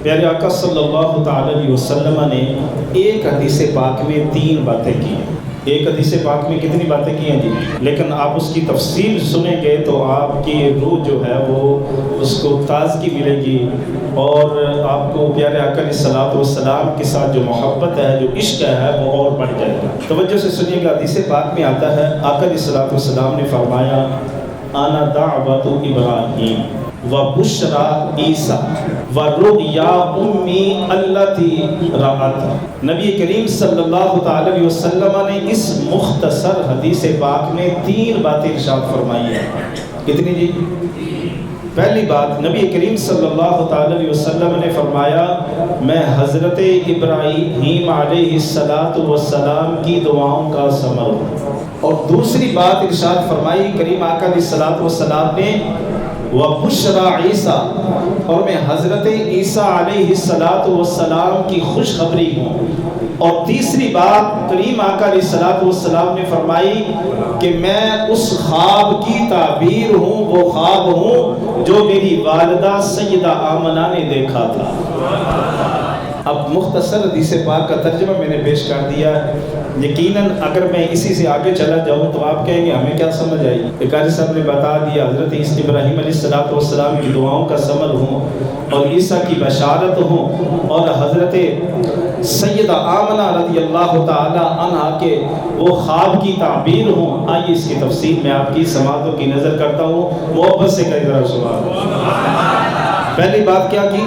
پیارے آقا صلی اللہ تعالی علیہ وسلم نے ایک حدیث پاک میں 3 باتیں کی ہیں۔ ایک حدیث پاک میں کتنی باتیں کی ہیں جی؟ لیکن آپ اس کی تفصیل سنیں گے تو آپ کی روح جو ہے وہ اس کو تازگی ملے گی، اور آپ کو پیارے آقا علیہ الصلوۃ والسلام کے ساتھ جو محبت ہے، جو عشق ہے، وہ اور بڑھ جائے گا۔ توجہ سے سنیے گا، حدیث پاک میں آتا ہے آقا علیہ الصلوۃ والسلام نے فرمایا انا دعوت ابراہیم وبشرى عیسیٰ ورؤیا امی التی رأت۔ نبی کریم صلی اللہ تعالی علیہ وسلم نے اس مختصر حدیث پاک میں 3 باتیں ارشاد فرمائی ہیں۔ کتنی جی؟ پہلی بات، نبی کریم صلی اللہ تعالی علیہ وسلم نے فرمایا میں حضرت ابراہیم علیہ السلام کی دعاؤں کا ثمر ہوں۔ اور دوسری بات ارشاد فرمائی کریم آقا علیہ السلام نے وَبُشْرَى عیسیٰ، اور میں حضرت عیسیٰ علیہ السلام کی خوشخبری ہوں۔ اور تیسری بات کریم آقا علیہ السلام نے فرمائی کہ میں اس خواب کی تعبیر ہوں، وہ خواب ہوں جو میری والدہ سیدہ آمنہ نے دیکھا تھا۔ اب مختصر حدیث پاک کا ترجمہ میں نے پیش کر دیا۔ یقیناً اگر میں اسی سے آگے چلا جاؤں تو آپ کہیں گے ہمیں کیا سمجھ آئی؟ قاری صاحب نے بتا دیا حضرت ابراہیم علیہ السلام کی دعاؤں کا ثمر ہوں، اور عیسیٰ کی بشارت ہوں، اور حضرت سیدہ آمنہ رضی اللہ تعالی عنہا کے وہ خواب کی تعبیر ہوں۔ آئیے اس کی تفصیل میں آپ کی سماعتوں کی نظر کرتا ہوں، محبت سے کہہ ذرا سبحان اللہ۔ پہلی بات کیا کی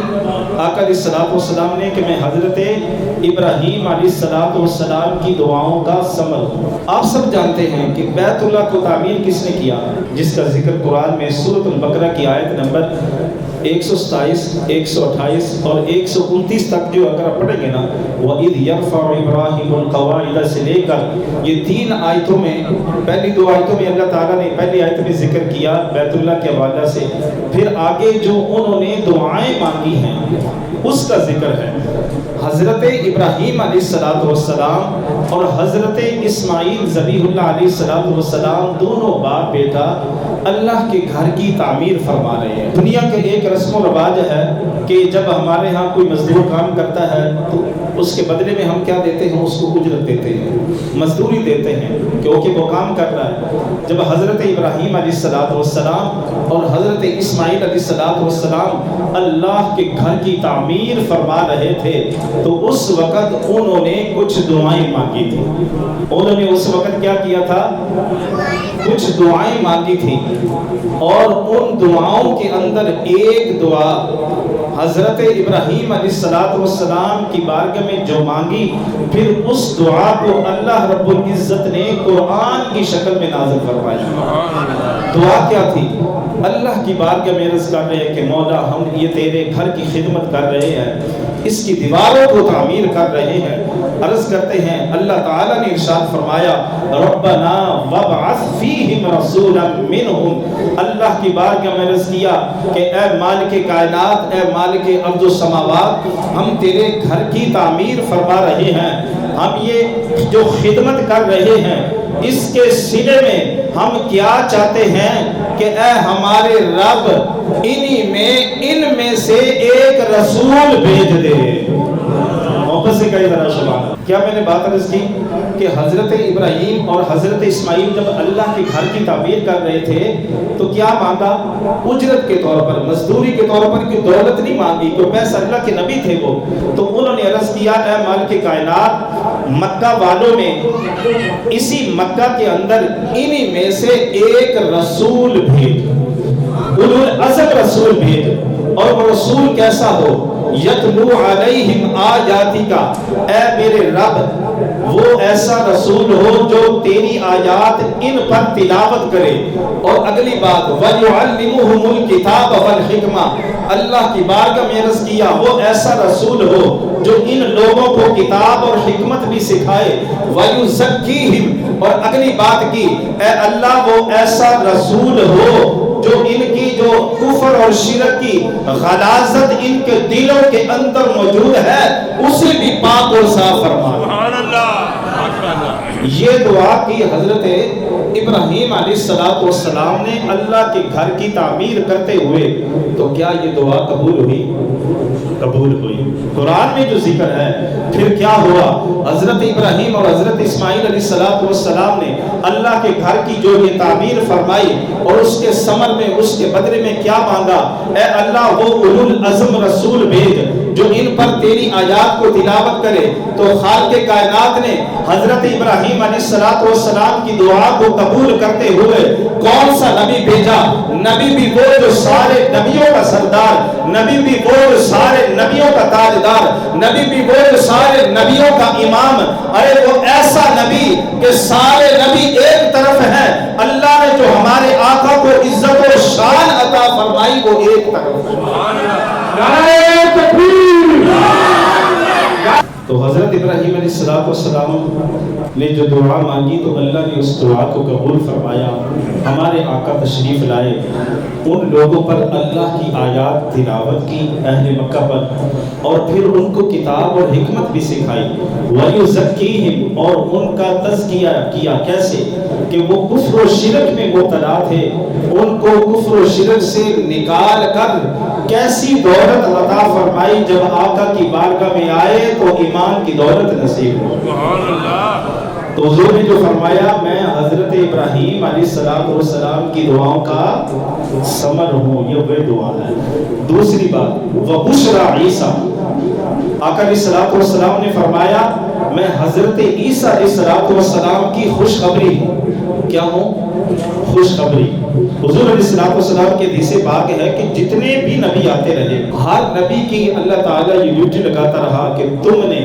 آقا علیہ السلام نے کہ میں حضرت ابراہیم علیہ السلام کی دعاؤں کا ثمر ہوں۔ آپ سب جانتے ہیں کہ بیت اللہ کو تعمیر کس نے کیا، جس کا ذکر قرآن میں سورۃ البقرہ کی آیت نمبر 127، 128 اور 129 تک جو اگر آپ پڑھیں گے نا، وَإِذْ يَرْفَعُ إِبْرَاهِيمُ الْقَوَاعِدَ سے لے کر یہ 3 آیتوں میں، پہلی 2 آیتوں میں اللہ تعالیٰ نے پہلی آیت میں ذکر کیا بیت اللہ کے حوالے سے، پھر آگے جو انہوں نے دعائیں مانگی ہیں اس کا ذکر ہے۔ حضرت ابراہیم علیہ السلام اور حضرت اسماعیل ذبیح اللہ علیہ السلام دونوں باپ بیٹا اللہ کے گھر کی تعمیر فرما رہے ہیں۔ دنیا کے ایک رسم و رواج ہے کہ جب ہمارے ہاں کوئی مزدور کام کرتا ہے تو اس کے بدلے میں ہم کیا دیتے ہیں؟ اس کو اجرت دیتے ہیں، مزدوری دیتے ہیں کیونکہ وہ کام کر رہا ہے۔ جب حضرت ابراہیم علیہ السلام اور حضرت اسماعیل علیہ السلام اللہ کے گھر کی تعمیر فرما رہے تھے تو اس وقت انہوں نے کچھ دعائیں مانگی تھی۔ انہوں نے اس وقت کیا کیا تھا؟ کچھ دعائیں مانگی تھی، اور ان دعاؤں کے اندر ایک دعا حضرت ابراہیم علیہ السلام کی بارگاہ میں جو مانگی، پھر اس دعا کو اللہ رب العزت نے قرآن کی شکل میں نازل فرمایا۔ دعا کیا تھی؟ اللہ کی بارگاہ میں عرض کر رہے ہیں کہ مولا ہم یہ تیرے گھر کی خدمت کر رہے ہیں، اس کی دیواروں کو تعمیر کر رہے ہیں۔ عرض کرتے ہیں اللہ تعالیٰ نے ارشاد فرمایا ربنا وابعث فیہم رسولا منہم، اللہ کی بارگاہ میں عرض کیا کہ اے مالک کائنات، اے مالک ارض و سماوات، ہم تیرے گھر کی تعمیر فرما رہے ہیں، ہم یہ جو خدمت کر رہے ہیں اس کے سلے میں ہم کیا چاہتے ہیں کہ اے ہمارے رب ان میں سے ایک رسول بھیج دے۔ محبت سے کہے ذرا سبحان اللہ۔ کیا میں نے بات عرض کی کہ حضرت ابراہیم اور حضرت اسماعیل جب اللہ کے گھر کی تعمیر کر رہے تھے تو کیا مانگا؟ اجرت کے طور پر، مزدوری کے طور پر، کوئی دولت نہیں مانگی، کوئی پیسہ، اللہ کے نبی تھے وہ۔ تو انہوں نے عرض کیا اے مالک کائنات، مکہ والوں میں اسی مکہ کے اندر انہی میں سے ایک رسول بھیج، اولو العزم رسول بھیج، اور وہ رسول کیسا ہو؟ یتلو علیہم آیاتی کا، اے میرے رب وہ ایسا رسول ہو جو تیری آیات ان پر تلاوت کرے۔ اور اگلی بات وَيُعَلِّمُهُمُ الْكِتَابَ وَالْحِکْمَةَ، اللہ کی بارگاہ میں عرض کیا وہ ایسا رسول ہو جو ان لوگوں کو کتاب اور حکمت بھی سکھائے۔ وَيُزَكِّيهِمْ، اور اگلی بات کی اے اللہ وہ ایسا رسول ہو جو ان کی جو کفر اور شرک کی غلاظت ان کے دلوں کے اندر موجود ہے اسے بھی پاک اور صاف فرما۔ سبحان اللہ۔ یہ دعا کی حضرت ابراہیم علیہ السلام نے اللہ کے گھر کی تعمیر کرتے ہوئے، تو کیا یہ دعا قبول ہوئی؟ قبول ہوئی۔ قرآن میں جو ذکر ہے، پھر کیا ہوا؟ حضرت ابراہیم اور حضرت اسماعیل علیہ السلام نے اللہ کے گھر کی جو یہ تعمیر فرمائی اور اس کے ثمر میں، اس کے بدلے میں کیا مانگا؟ اے اللہ وہ اولو العزم رسول بھیج جو ان پر تیری آیات کو تلاوت کرے۔ تو خالق کائنات نے حضرت ابراہیم علیہ السلام کی دعا کو قبول کرتے ہوئے کون سا نبی بھیجا؟ نبی بھی وہ جو سارے نبیوں کا سردار، نبی بھی وہ جو سارے نبیوں کا تاجدار، نبی بھی وہ جو سارے نبیوں کا امام۔ ارے وہ ایسا نبی کہ سارے نبی ایک طرف ہیں، اللہ نے جو ہمارے آقا کو عزت و شان عطا فرمائی وہ ایک طرف ہے۔ تو حضرت ابراہیم علیہ السلام نے جو دعا مانگی تو اللہ نے اس دعا کو قبول فرمایا۔ ہمارے آقا تشریف لائے، ان لوگوں پر اللہ کی آیات تلاوت کی، اہل مکہ پر، اور پھر ان کو کتاب اور حکمت بھی سکھائی۔ وَيُزَكِّيهِمْ، اور ان کا تزکیہ کیا۔ کیسے؟ کہ وہ کفر و شرک میں مبتلا تھے، ان کو کفر و شرک سے نکال کر کیسی دولت عطا فرمائی، جب آقا کی بارگاہ میں آئے تو ایمان کی دولت نصیب ہو۔ سبحان اللہ۔ تو حضور نے جو فرمایا میں حضرت ابراہیم علیہ السلام کی دعاؤں کا ثمر ہوں، یہ وہ دعا ہے۔ دوسری بات، وَبُشْرَى عیسیٰ، آقا علیہ السلام نے فرمایا میں حضرت عیسیٰ علیہ السلام کی خوشخبری ہوں۔ کیا ہوں؟ خوشخبری۔ حضور علیہ السلام کے حدیث پاک ہے کہ جتنے بھی نبی آتے رہے، ہر نبی کی اللہ تعالیٰ یہ ڈیوٹی لگاتا رہا کہ تم نے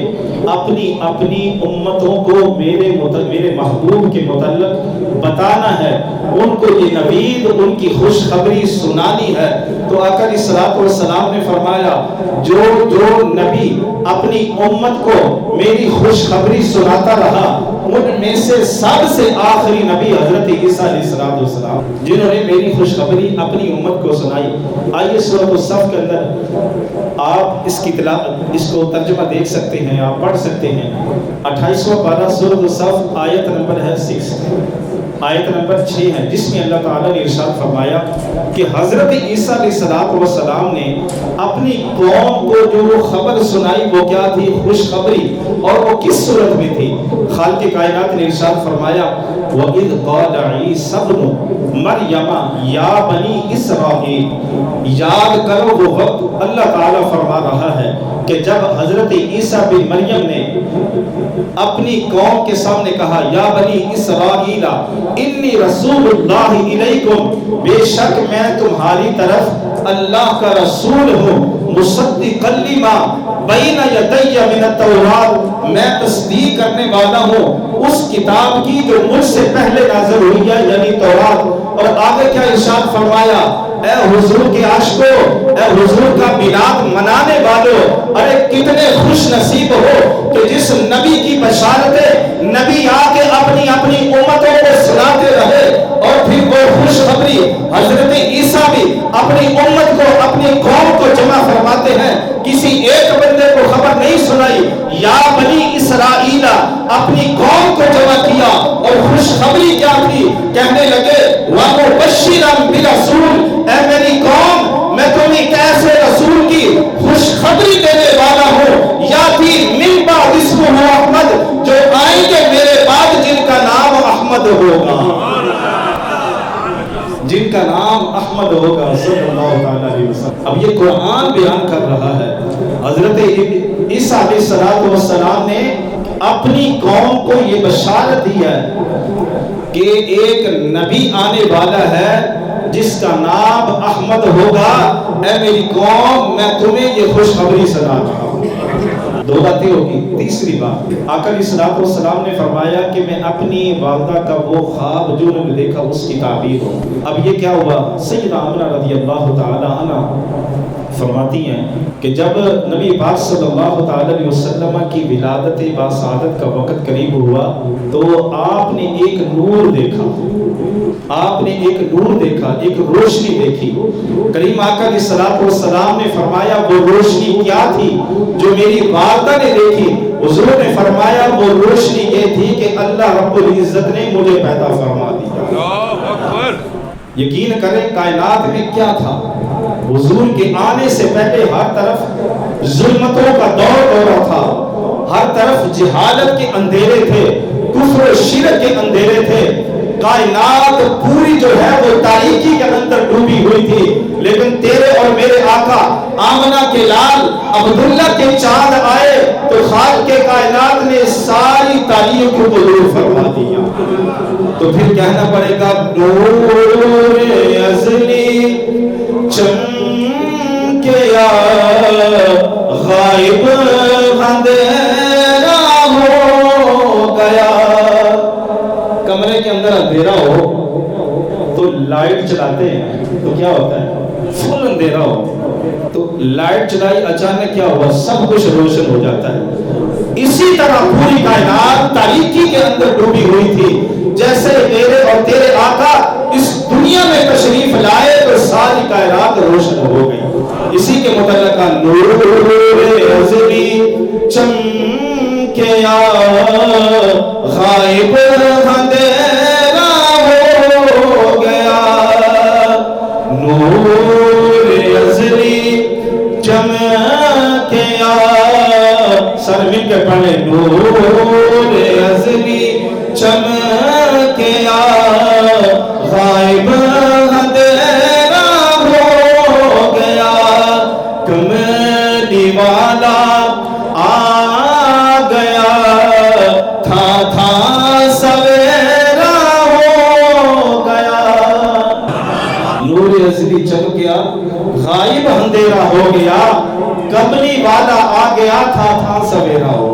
اپنی امتوں کو میرے محبوب کے متعلق بتانا ہے، ان کو یہ نوید، ان کی خوشخبری سنانی ہے۔ تو آقا علیہ السلام نے فرمایا جو نبی اپنی امت کو میری خوشخبری سناتا رہا، ان میں سے سب سے آخری نبی حضرت عیسیٰ علیہ السلام، جنہوں نے میری خوشخبری اپنی امت کو سنائی۔ آئیے سورۃ الصف کے اندر آپ اس کو ترجمہ دیکھ سکتے ہیں، آپ پڑھ سکتے ہیں۔ 28واں پارہ سورۃ الصف، آیت نمبر ہے 6، آیت نمبر 6 ہے، جس میں اللہ تعالیٰ نے ارشاد فرمایا کہ حضرت عیسیٰ علیہ السلام نے اپنی قوم کو جو وہ خبر سنائی وہ کیا تھی؟ خوشخبری۔ اور وہ کس صورت میں تھی؟ خالق کائنات نے ارشاد فرمایا وَإِذْ قَالَ عِيسَى ابْنُ مَرْيَمَ يَا بَنِي إِسْرَائِيلَ، یاد کرو وہ وقت، اللہ تعالیٰ فرما رہا ہے کہ جب حضرت عیسیٰ بن مریم نے اپنی قوم کے سامنے کہا یا بنی اسرائیل انی رسول اللہ الیکم، بے شک میں تمہاری طرف اللہ کا رسول ہوں، مصدقا لما بین یدی من التوراۃ، میں تصدیق کرنے والا ہوں اس کتاب کی جو مجھ سے پہلے نازل ہوئی ہے، یعنی تورات۔ اور آگے کیا ارشاد فرمایا؟ اے حضور کے عاشقوں، اے حضور کا میلاد منانے والوں، ارے کتنے خوش نصیب ہو کہ جس نبی کی بشارتیں نبی آ کے اپنی امتوں کو سناتے رہے، اور پھر وہ خوشخبری حضرت عیسیٰ بھی اپنی امت کو، اپنی قوم کو جمع فرماتے ہیں۔ کسی ایک بندے کو خبر نہیں سنائی، یا بنی اسرائیل اپنی قوم کو جمع کیا، اور خوشخبری کیا تھی؟ کہنے لگے وَمُبَشِّرًا بِرَسُولٍ، اے میری قوم میں تمہیں ایک ایسے رسول کی خوشخبری دینے والا ہوں، یاتی من بعد اسمہ احمد، جو آئیں گے میرے بعد جن کا نام احمد ہوگا، جن کا نام احمد ہوگا صلی اللہ علیہ وسلم۔ اب یہ قرآن بیان کر رہا ہے، حضرت عیسیٰ علیہ السلام نے اپنی قوم کو یہ بشارت دی ہے کہ ایک نبی آنے والا ہے جس کا نام احمد ہوگا۔ اے میری قوم میں تمہیں یہ خوشخبری سنا رہا ہوں۔ دو باتیں ہوگی۔ تیسری بات، آقا علیہ السلام نے فرمایا کہ میں اپنی والدہ کا وہ خواب جو انہوں نے دیکھا اس کی تعبیر ہوں۔ اب یہ کیا ہوا؟ سیدہ آمنہ رضی اللہ تعالی عنہ فرماتی ہیں کہ جب نبی پاک صلی اللہ تعالی علیہ وسلم کی ولادت باسعادت کا وقت قریب ہوا تو آپ نے ایک نور دیکھا، آپ نے ایک نور دیکھا، ایک روشنی دیکھی۔ کریم آقا علیہ السلام نے فرمایا وہ روشنی کیا تھی جو میری والدہ نے دیکھی؟ حضور نے فرمایا وہ روشنی یہ تھی کہ اللہ رب العزت نے مجھے پیدا فرما دیا۔ یقین کریں کائنات میں کیا تھا؟ حضور کے آنے سے پہلے ہر طرف ظلمتوں کا دور ہو رہا تھا، ہر طرف جہالت کے اندھیرے تھے، کفر و شرک کے اندھیرے تھے، کائنات پوری جو ہے وہ تاریکی کے اندر ڈوبی ہوئی تھی، لیکن تیرے اور میرے آقا آمنہ کے لال عبداللہ کے چاند آئے تو خالق کے کائنات نے ساری تاریکیوں کو دور فرما دیا۔ تو پھر کہنا پڑے گا نور ازلی چمکیا غائب اندھیرا ہو گیا۔ کمرے کے اندر اندھیرا ہو تو لائٹ چلاتے ہیں تو کیا ہوتا ہے؟ فل اندھیرا ہو تو لائٹ چلائی، اچانک کیا ہوا؟ سب کچھ روشن ہو جاتا ہے۔ اسی طرح پوری کائنات تاریکی کے اندر ڈوبی ہوئی تھی، جیسے میرے اور تیرے آقا اس دنیا میں تشریف لائے تو ساری کائنات روشن ہو گئی۔ اسی کے متعلقہ نور ازلی چمکیا غائب اندھیرا ہو گیا، نور ازلی چمکیا، سر مل کے پڑھے، نور ازلی چمکیا غائب اندھیرا ہو گیا، کملی والا آ گیا، تھا سویرا ہو گیا۔ نور ازلی چمکیا غائب اندھیرا ہو گیا، کملی والا آ گیا، تھا سویرا ہو